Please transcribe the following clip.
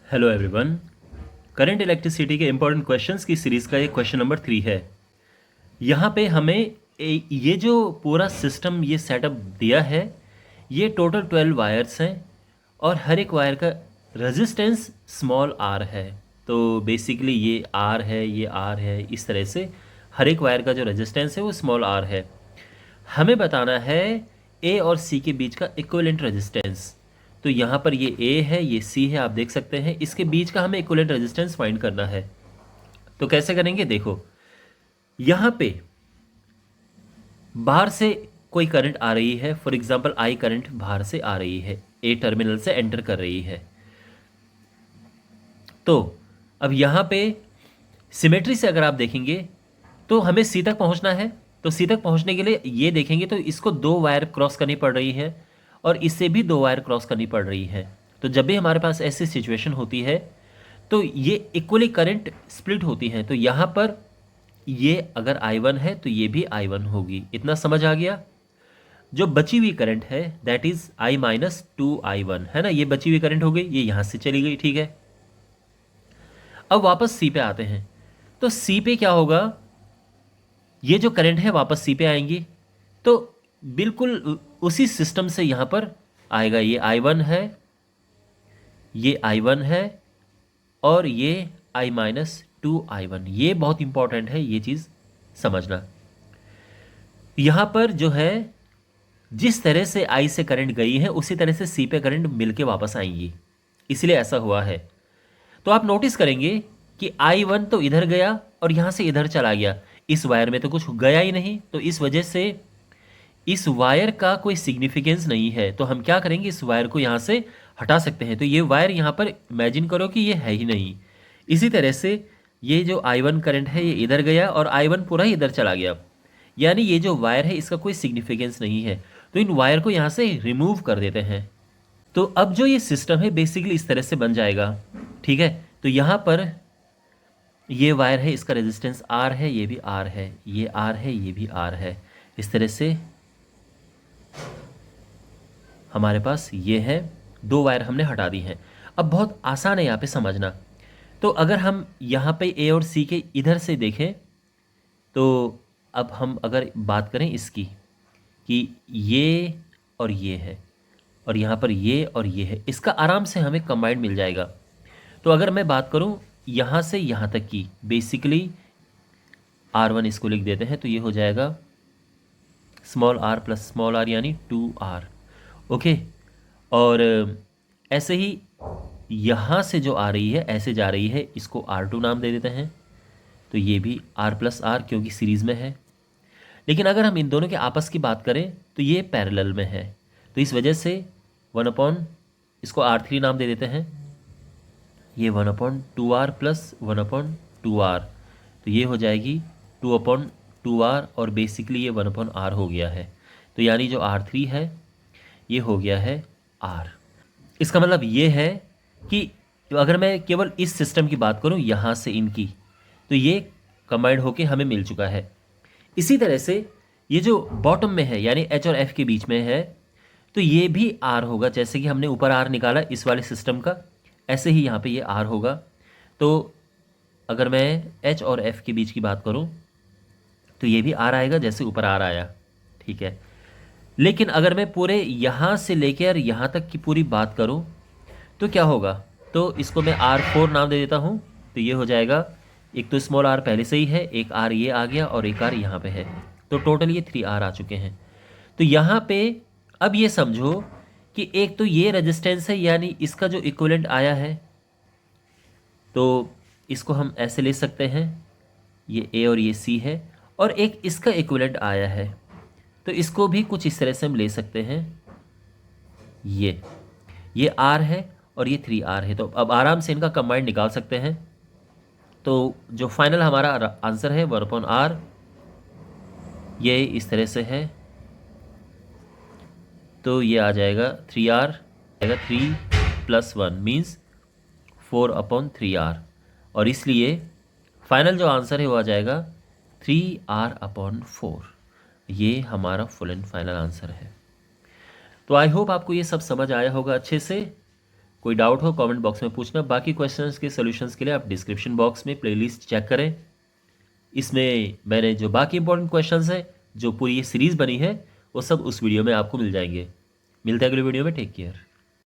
Hello everyone. Current electricity के important questions की series का ये क्वेश्चन नंबर 3 है। यहाँ पे हमें ये जो पूरा सिस्टम ये सेटअप दिया है, ये टोटल 12 वायर्स हैं और हर एक वायर का रेजिस्टेंस स्मॉल आर है। तो बेसिकली ये आर है, ये आर है, इस तरह से हर एक वायर का जो रेजिस्टेंस है वो स्मॉल आर है। हमें बताना है ए और सी के बीच का इक्विवेलेंट रेजिस्टेंस। तो यहाँ पर ये ए है, ये सी है, आप देख सकते हैं। इसके बीच का हमें इक्विवेलेंट रेजिस्टेंस फाइंड करना है। तो कैसे करेंगे, देखो यहाँ पे बाहर से कोई करंट आ रही है, फॉर एग्जांपल आई करंट बाहर से आ रही है, ए टर्मिनल से एंटर कर रही है। तो अब यहाँ पे सिमेट्री से अगर आप देखेंगे तो हमें सी तक पहुँचना है। तो सी तक पहुँचने के लिए ये देखेंगे तो इसको दो वायर क्रॉस करनी पड़ रही है और इससे भी दो वायर क्रॉस करनी पड़ रही है। तो जब भी हमारे पास ऐसी सिचुएशन होती है तो ये इक्वली करंट स्प्लिट होती हैं। तो यहाँ पर ये अगर I1 है तो ये भी I1 होगी। इतना समझ आ गया। जो बची हुई करंट है दैट इज I-2I1 है ना, ये बची हुई करंट हो गई, ये यहाँ से चली गई, ठीक है। अब वापस सी पे आते हैं। तो सी पे क्या होगा, ये जो करंट है वापस सी पे आएंगी। तो बिल्कुल उसी सिस्टम से यहाँ पर आएगा। ये I1 है, ये I1 है और ये I-2I1। ये बहुत इंपॉर्टेंट है, ये चीज़ समझना। यहाँ पर जो है जिस तरह से आई से करंट गई है उसी तरह से सी पे करंट मिलके वापस आएंगी, इसलिए ऐसा हुआ है। तो आप नोटिस करेंगे कि I1 तो इधर गया और यहाँ से इधर चला गया, इस वायर में तो कुछ गया ही नहीं। तो इस वजह से इस वायर का कोई सिग्निफिकेंस नहीं है। तो हम क्या करेंगे, इस वायर को यहाँ से हटा सकते हैं। तो ये वायर यहाँ पर इमेजिन करो कि ये है ही नहीं। इसी तरह से ये जो I1 करंट है ये इधर गया और I1 पूरा ही इधर चला गया, यानी ये जो वायर है इसका कोई सिग्निफिकेंस नहीं है। तो इन वायर को यहाँ से रिमूव कर देते हैं। तो अब जो ये सिस्टम है बेसिकली इस तरह से बन जाएगा, ठीक है। तो यहाँ पर ये वायर है, इसका रेजिस्टेंस R है, ये भी R है, ये R है, ये भी R है। इस तरह से हमारे पास ये है, दो वायर हमने हटा दी हैं। अब बहुत आसान है यहाँ पे समझना। तो अगर हम यहाँ पे ए और सी के इधर से देखें तो अब हम अगर बात करें इसकी कि ये और ये है और यहाँ पर ये और ये है, इसका आराम से हमें कंबाइंड मिल जाएगा। तो अगर मैं बात करूँ यहाँ से यहाँ तक की, बेसिकली R1 इसको लिख देते हैं, तो ये हो जाएगा small r plus small r यानी 2r, ओके। और ऐसे ही यहाँ से जो आ रही है ऐसे जा रही है, इसको R2 नाम दे देते हैं। तो ये भी R प्लस R क्योंकि सीरीज़ में है। लेकिन अगर हम इन दोनों के आपस की बात करें तो ये पैरेलल में है। तो इस वजह से 1/, इसको R3 नाम दे देते हैं। ये 1/2R प्लस 1/2R, तो ये हो जाएगी 2/2R और बेसिकली ये 1/R हो गया है। तो यानी जो R3 है ये हो गया है R। इसका मतलब ये है कि अगर मैं केवल इस सिस्टम की बात करूं यहाँ से इनकी, तो ये कंबाइंड होके हमें मिल चुका है। इसी तरह से ये जो बॉटम में है यानी H और F के बीच में है, तो ये भी R होगा। जैसे कि हमने ऊपर R निकाला इस वाले सिस्टम का, ऐसे ही यहाँ पे ये R होगा। तो अगर मैं H और F के बीच की बात करूँ तो ये भी R आएगा जैसे ऊपर R आया, ठीक है। लेकिन अगर मैं पूरे यहाँ से लेकर यहाँ तक की पूरी बात करूँ तो क्या होगा, तो इसको मैं R4 नाम दे देता हूँ। तो ये हो जाएगा, एक तो स्मॉल r पहले से ही है, एक r ये आ गया और एक r यहाँ पे है, तो टोटल ये 3r आ चुके हैं। तो यहाँ पे अब ये समझो कि एक तो ये रेजिस्टेंस है यानी इसका जो इक्विवेलेंट आया है, तो इसको हम ऐसे ले सकते हैं, ये a और ये c है, और एक इसका इक्विवेलेंट आया है तो इसको भी कुछ इस तरह से हम ले सकते हैं। ये r है और ये 3r है। तो अब आराम से इनका कंबाइंड निकाल सकते हैं। तो जो फाइनल हमारा आंसर है 1/R, ये इस तरह से है। तो ये आ जाएगा 3R, आएगा 3 + 1 मीन्स 4/3R, और इसलिए फाइनल जो आंसर है वो आ जाएगा 3R/4। ये हमारा फुल एंड फाइनल आंसर है। तो आई होप आपको ये सब समझ आया होगा अच्छे से। कोई डाउट हो कमेंट बॉक्स में पूछना। बाकी क्वेश्चंस के सॉल्यूशंस के लिए आप डिस्क्रिप्शन बॉक्स में प्लेलिस्ट चेक करें, इसमें मैंने जो बाकी इंपॉर्टेंट क्वेश्चंस हैं, जो पूरी ये सीरीज़ बनी है, वो सब उस वीडियो में आपको मिल जाएंगे। मिलते हैं अगले वीडियो में, टेक केयर।